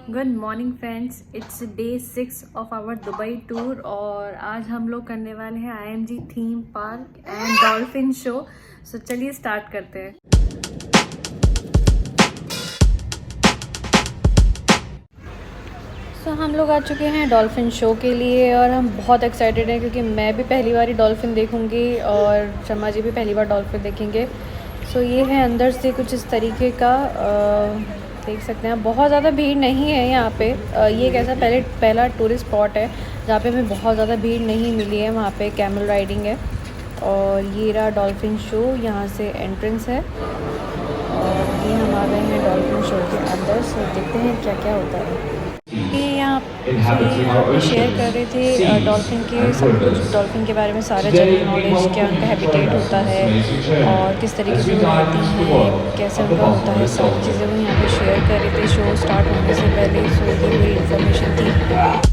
Good morning friends, it's day 6 of our Dubai tour और आज हम लोग करने वाले हैं IMG theme park and dolphin show. So चलिए स्टार्ट करते हैं। सो हम लोग आ चुके हैं डॉल्फिन शो के लिए और हम बहुत एक्साइटेड हैं क्योंकि मैं भी पहली बार ही डॉल्फिन देखूंगी और शर्मा जी भी पहली बार डॉल्फिन देखेंगे। सो ये है अंदर से कुछ इस तरीके का, देख सकते हैं। बहुत ज़्यादा भीड़ नहीं है यहाँ पे। ये एक ऐसा पहला टूरिस्ट स्पॉट है जहाँ पे हमें बहुत ज़्यादा भीड़ नहीं मिली है। वहाँ पे कैमल राइडिंग है और ये रहा डॉल्फिन शो, यहाँ से एंट्रेंस है और ये हम आ गए हैं डॉल्फिन शो के अंदर। सो देखते हैं क्या क्या होता है। ये यहाँ पे शेयर कर रहे थे डॉल्फिन के सब कुछ, डॉल्फिन के बारे में सारा जनरल नॉलेज, क्या उनका हैबिटेट होता है और किस तरीके से रहती हैं, कैसे उनका होता है, सारी चीज़ें वो यहाँ पे शेयर कर रहे थे शो स्टार्ट होने से पहले। सो ये पूरी इन्फॉर्मेशन थी।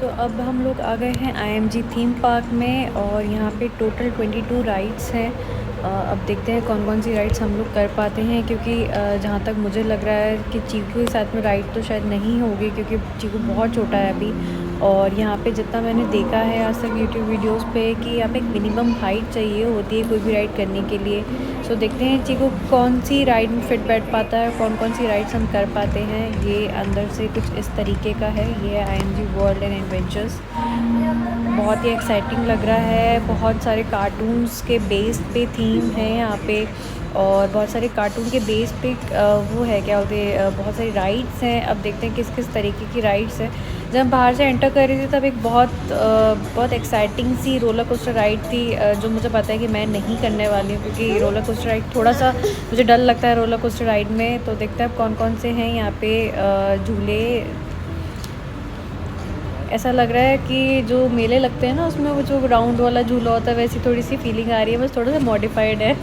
तो अब हम लोग आ गए हैं IMG थीम पार्क में और यहाँ पे टोटल 22 राइड्स हैं। अब देखते हैं कौन कौन सी राइड्स हम लोग कर पाते हैं, क्योंकि जहाँ तक मुझे लग रहा है कि चीकू के साथ में राइड तो शायद नहीं होगी, क्योंकि चीकू बहुत छोटा है अभी। और यहाँ पे जितना मैंने देखा है आज तक यूट्यूब वीडियोस पे कि यहाँ पे एक मिनिमम हाइट चाहिए होती है कोई भी राइड करने के लिए। सो देखते हैं चीकू कौन सी राइड में फिट बैठ पाता है, कौन कौन सी राइड्स हम कर पाते हैं। ये अंदर से कुछ इस तरीके का है, ये है IMG वर्ल्ड एंड एडवेंचर्स। बहुत ही एक्साइटिंग लग रहा है, बहुत सारे कार्टून्स के बेस पे थीम है यहाँ पे, और बहुत सारे कार्टून के बेस पे वो है क्या बोलते हैं, बहुत सारी राइड्स हैं। अब देखते हैं किस किस तरीके की राइड्स हैं। जब हम बाहर से एंटर कर रही थी तब एक बहुत एक्साइटिंग सी रोलर कोस्टर राइड थी, जो मुझे पता है कि मैं नहीं करने वाली हूँ, क्योंकि रोलर कोस्टर राइड थोड़ा सा मुझे डर लगता है रोलर कोस्टर राइड में। तो देखते हैं अब कौन कौन से हैं यहाँ पे झूले। ऐसा लग रहा है कि जो मेले लगते हैं ना उसमें वो जो राउंड वाला झूला होता है वैसी थोड़ी सी फीलिंग आ रही है, बस थोड़ा सा मॉडिफाइड है।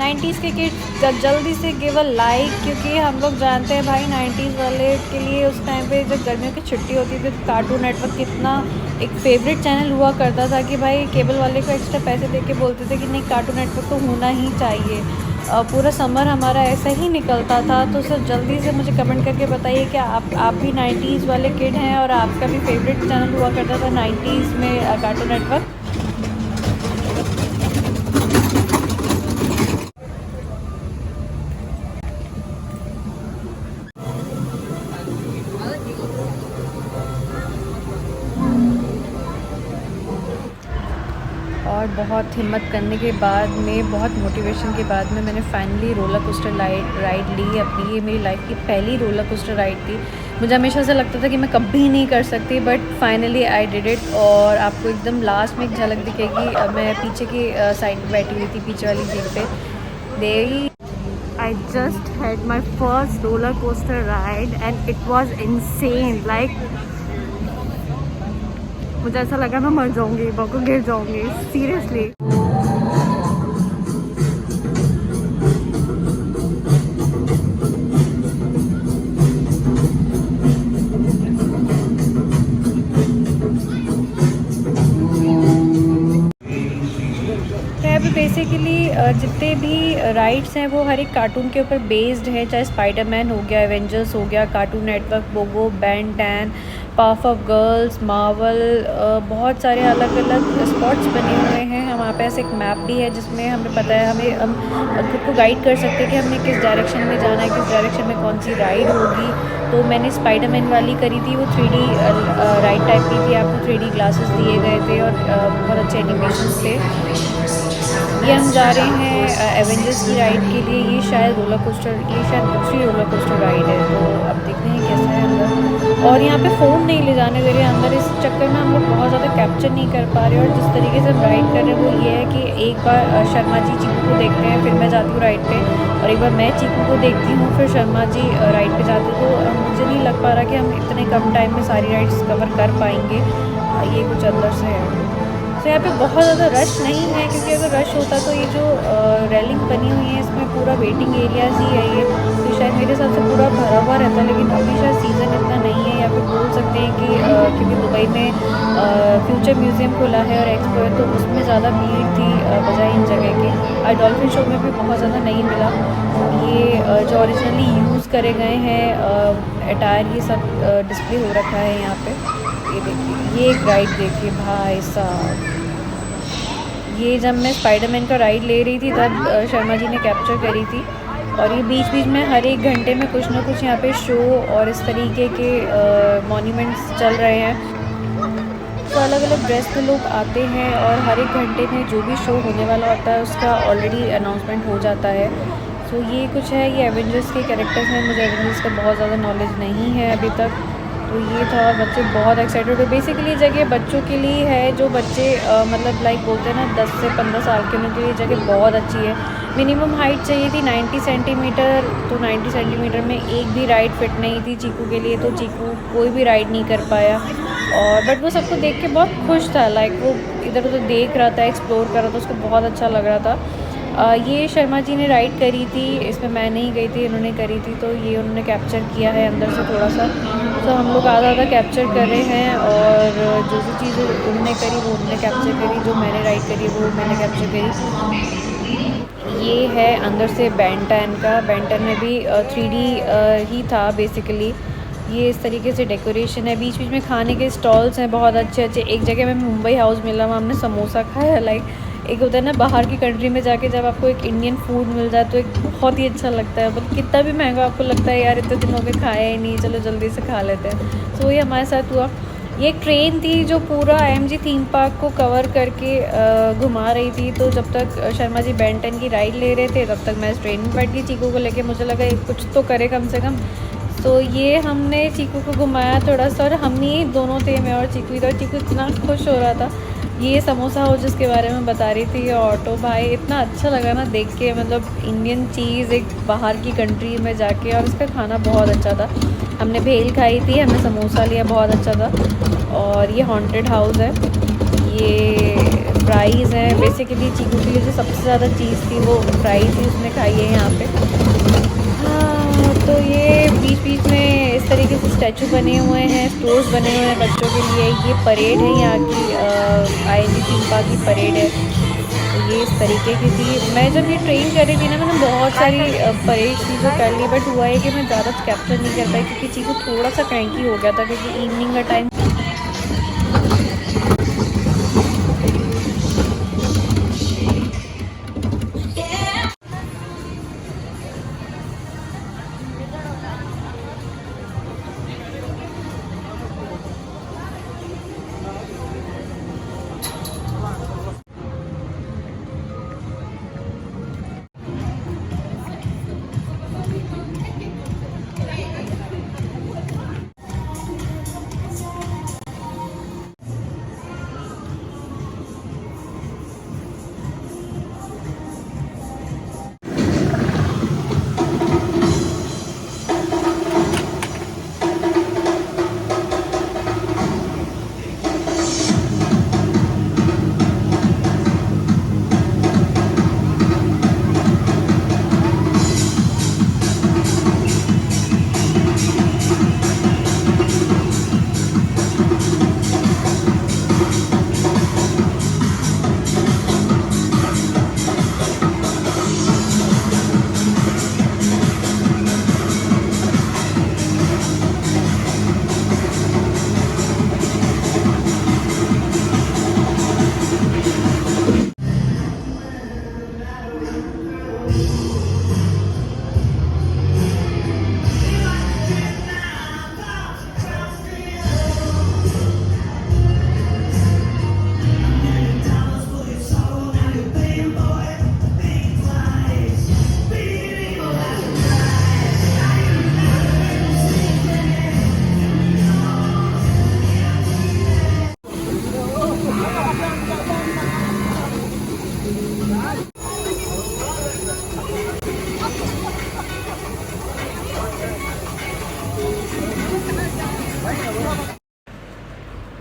90s के किड जल्दी से गिव अ लाइक, क्योंकि हम लोग जानते हैं भाई 90s वाले के लिए उस टाइम पे जब गर्मियों की छुट्टी होती थी तो कार्टून नेटवर्क कितना एक फेवरेट चैनल हुआ करता था कि भाई केबल वाले को एक्स्ट्रा पैसे दे के बोलते थे कि नहीं कार्टून नेटवर्क तो होना ही चाहिए। पूरा समर हमारा ऐसा ही निकलता था। तो सर जल्दी से मुझे कमेंट करके बताइए कि आप भी 90s वाले किड हैं और आपका भी फेवरेट चैनल हुआ करता था 90s में कार्टून नेटवर्क। और बहुत हिम्मत करने के बाद में, बहुत मोटिवेशन के बाद में मैंने फाइनली रोलर कोस्टर राइड ली अपनी। ये मेरी लाइफ की पहली रोलर कोस्टर राइड थी। मुझे हमेशा से लगता था कि मैं कभी नहीं कर सकती, but finally I did it. और आपको एकदम लास्ट में एक झलक दिखेगी, मैं पीछे की साइड में बैठी हुई थी, पीछे वाली सीट पे। देरी I just had my first roller coaster ride and it was insane. Like मुझे ऐसा लगा मैं मर जाऊंगी, बहुत गिर जाऊंगी सीरियसली। बेसिकली जितने भी राइड्स हैं वो हर एक कार्टून के ऊपर बेस्ड है, चाहे स्पाइडरमैन हो गया, एवेंजर्स हो गया, Cartoon Network, Pogo, Ben 10, Powerpuff Girls, Marvel, बहुत सारे अलग अलग स्पॉट्स बने हुए हैं। हमारे पास एक मैप भी है जिसमें हमें पता है, हम खुद को गाइड कर सकते हैं कि हमने किस डायरेक्शन में जाना है, किस डायरेक्शन में कौन सी राइड होगी। तो मैंने स्पाइडरमैन वाली करी थी, वो 3D राइड टाइप की थी, आपको 3D ग्लासेस दिए गए थे और बहुत अच्छे एनिमेशन थे। ये हम जा रहे हैं एवेंजर्स की राइड के लिए। ये शायद दूसरी रोलर कोस्टर राइड है, तो अब देखते हैं कैसा है अंदर। और यहाँ पे फ़ोन नहीं ले जाने दे रहे अंदर, इस चक्कर में हम लोग बहुत ज़्यादा कैप्चर नहीं कर पा रहे। और जिस तरीके से हम राइड कर रहे हैं वो ये है कि एक बार शर्मा जी चीकू को देखते हैं, फिर मैं जाती हूँ राइड पे, और एक बार मैं चीकू को देखती हूँ, फिर शर्मा जी राइड पे जाती हूँ। तो मुझे नहीं लग पा रहा कि हम इतने कम टाइम में सारी राइड्स कवर कर पाएंगे। ये कुछ अंदर से है। तो यहाँ पे बहुत ज़्यादा रश नहीं है, क्योंकि अगर रश होता तो ये जो रेलिंग बनी हुई है इसमें पूरा वेटिंग एरियाज ही है ये, तो शायद मेरे हिसाब से पूरा भरा हुआ रहता है। लेकिन अभी शायद सीज़न इतना नहीं है, या फिर बोल सकते हैं कि क्योंकि दुबई में फ्यूचर म्यूज़ियम खुला है और एक्सपो है, तो उसमें ज़्यादा भीड़ थी बजाय इन जगह के। डॉल्फिन शो में भी बहुत ज़्यादा नहीं मिला। ये जो ओरिजिनली यूज़ करे गए हैं अटायर, ये सब डिस्प्ले हो रखा है यहाँ पे। ये देखिए, ये एक राइड देखिए भाई साहब। ये जब मैं स्पाइडरमैन का राइड ले रही थी तब शर्मा जी ने कैप्चर करी थी। और ये बीच बीच में हर एक घंटे में कुछ ना कुछ यहाँ पे शो और इस तरीके के मॉन्यूमेंट्स चल रहे हैं। तो अलग अलग ड्रेस में लोग आते हैं और हर एक घंटे में जो भी शो होने वाला होता है उसका ऑलरेडी अनाउंसमेंट हो जाता है। तो ये कुछ है, ये एवेंजर्स के कैरेक्टर्स हैं। मुझे एवेंजर्स का बहुत ज़्यादा नॉलेज नहीं है अभी तक। तो ये था, बच्चे बहुत एक्साइटेड है। बेसिकली जगह बच्चों के लिए है, जो बच्चे मतलब लाइक बोलते हैं ना 10 से 15 साल के, उनके लिए जगह बहुत अच्छी है। मिनिमम हाइट चाहिए थी 90 सेंटीमीटर, तो 90 सेंटीमीटर में एक भी राइड फिट नहीं थी चीकू के लिए, तो चीकू कोई भी राइड नहीं कर पाया। और बट वो सबको देख के बहुत खुश था, लाइक वो इधर उधर देख रहा था, एक्सप्लोर कर रहा था, उसको बहुत अच्छा लग रहा था। ये शर्मा जी ने राइड करी थी, इसमें मैं नहीं गई थी, इन्होंने करी थी, तो ये उन्होंने कैप्चर किया है अंदर से थोड़ा सा। तो हम लोग आधा आधा कैप्चर कर रहे हैं, और जो जो चीज़ें उन्होंने करी वो उन्होंने कैप्चर करी, जो मैंने राइड करी वो मैंने कैप्चर करी। ये है अंदर से बेंटन का। बेंटन में भी 3D ही था बेसिकली। ये इस तरीके से डेकोरेशन है, बीच बीच में खाने के स्टॉल्स हैं बहुत अच्छे अच्छे। एक जगह में मुंबई हाउस मिला, वहाँ हमने समोसा खाया। लाइक एक होता है ना बाहर की कंट्री में जाके जब आपको एक इंडियन फूड मिल जाए तो एक बहुत ही अच्छा लगता है, मतलब कितना भी महंगा आपको लगता है यार इतने दिन हो गए खाया ही नहीं, चलो जल्दी से खा लेते हैं। तो ये हमारे साथ हुआ। ये एक ट्रेन थी जो पूरा IMG थीम पार्क को कवर करके घुमा रही थी। तो जब तक शर्मा जी बेंटन की राइड ले रहे थे तब तक मैं इस ट्रेन में बैठ गई चीकू को लेके। मुझे लगा कुछ तो करे कम से कम। तो ये हमने चीकू को घुमाया थोड़ा सा, और हम ही दोनों थे, मैं और चीकू ही था। चीकू इतना खुश हो रहा था। ये समोसा हाउस जिसके बारे में बता रही थी, ये ऑटो भाई, इतना अच्छा लगा ना देख के, मतलब इंडियन चीज़ एक बाहर की कंट्री में जाके, और उसका खाना बहुत अच्छा था। हमने भेल खाई थी, हमने समोसा लिया, बहुत अच्छा था। और ये हॉन्टेड हाउस है। ये फ्राइज़ हैं बेसिकली, चीकू के लिए जो सबसे ज़्यादा चीज़ थी वो फ्राइज़ ही उसने खाई है यहाँ पे। हाँ, तो ये बीच बीच में इस तरीके से स्टैचू बने हुए हैं, स्टोर्स बने हुए हैं बच्चों के लिए। ये परेड है यहाँ की, IMG थीम पार्क की परेड है। तो ये इस तरीके की थी। मैं जब ये ट्रेन कर रही थी ना, मैंने बहुत सारी परेड थी जो कर ली, बट हुआ है कि मैं ज़्यादा कैप्चर नहीं कर पाई क्योंकि चीज़ थोड़ा सा क्रैंकी हो गया था क्योंकि इवनिंग का टाइम।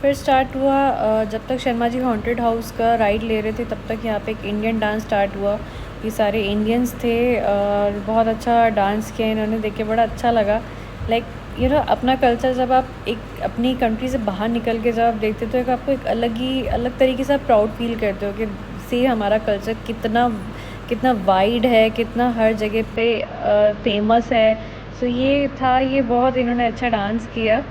फिर स्टार्ट हुआ, जब तक शर्मा जी हॉन्टेड हाउस का राइड ले रहे थे तब तक यहाँ पे एक इंडियन डांस स्टार्ट हुआ। ये सारे इंडियंस थे और बहुत अच्छा डांस किया इन्होंने, देख के बड़ा अच्छा लगा। लाइक अपना कल्चर जब आप एक अपनी कंट्री से बाहर निकल के जब आप देखते हो तो एक आपको एक अलग तरीके से आप प्राउड फील करते हो कि से हमारा कल्चर कितना कितना वाइड है, कितना हर जगह पे फेमस है। सो ये था, ये बहुत इन्होंने अच्छा डांस किया।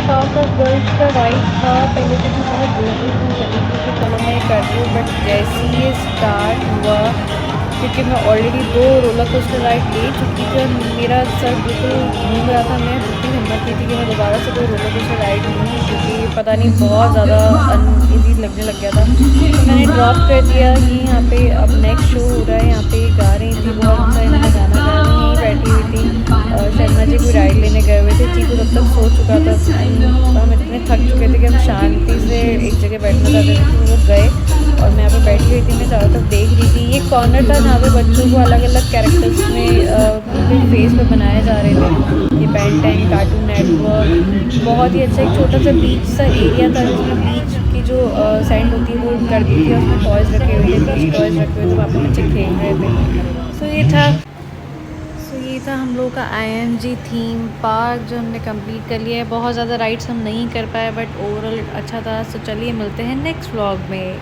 टॉप ऑफ गर्ल्स का राइड था, पहले तो मैं बहुत बोल रही थी तरीके से चलो मैं करती हूँ, बट जैसे ही ये स्टार्ट हुआ क्योंकि मैं ऑलरेडी 2 रोलर कोस्टर राइड ले चुकी थी और मेरा सर बिल्कुल घूम रहा था। मैं बिल्कुल हिम्मत नहीं थी कि मैं दोबारा से कोई रोलर कोस्टर राइड लूँ, क्योंकि पता नहीं बहुत ज़्यादा अनईज़ी लगने लग गया था। तो मैंने ड्रॉप कर दिया कि यहाँ पे अब नेक्स्ट शो हो रहा है। यहाँ पे गा रही थी बहुत अच्छा, इन्होंने गाना गाया, मैं यहीं बैठी हुई थी। शर्मा जी कोई राइड लेने गए हुए थे, चीकू तब तक सो चुका था। हम इतने थक चुके थे कि हम शांति से एक जगह बैठना चाहते थे, तो वो गए और मैं यहाँ पे बैठी हुई थी। मैं चारों तरफ देख रही थी। ये कॉर्नर था जहाँ पे बच्चों को अलग अलग कैरेक्टर्स में उनके फेस पे बनाए जा रहे थे। ये बेन 10, कार्टून नेटवर्क, बहुत ही अच्छा एक छोटा सा बीच सा एरिया था जिसमें बीच की जो सैंड होती है वो कर दी थी और उसमें टॉयज़ रखे हुए थे, बीच टॉयज़ रखे हुए थे, वहाँ पे बच्चे खेल रहे थे। सो ये था हम लोग का IMG थीम पार्क जो हमने कंप्लीट कर लिया है। बहुत ज़्यादा राइड्स हम नहीं कर पाए बट ओवरऑल अच्छा था। सो चलिए मिलते हैं नेक्स्ट व्लॉग में।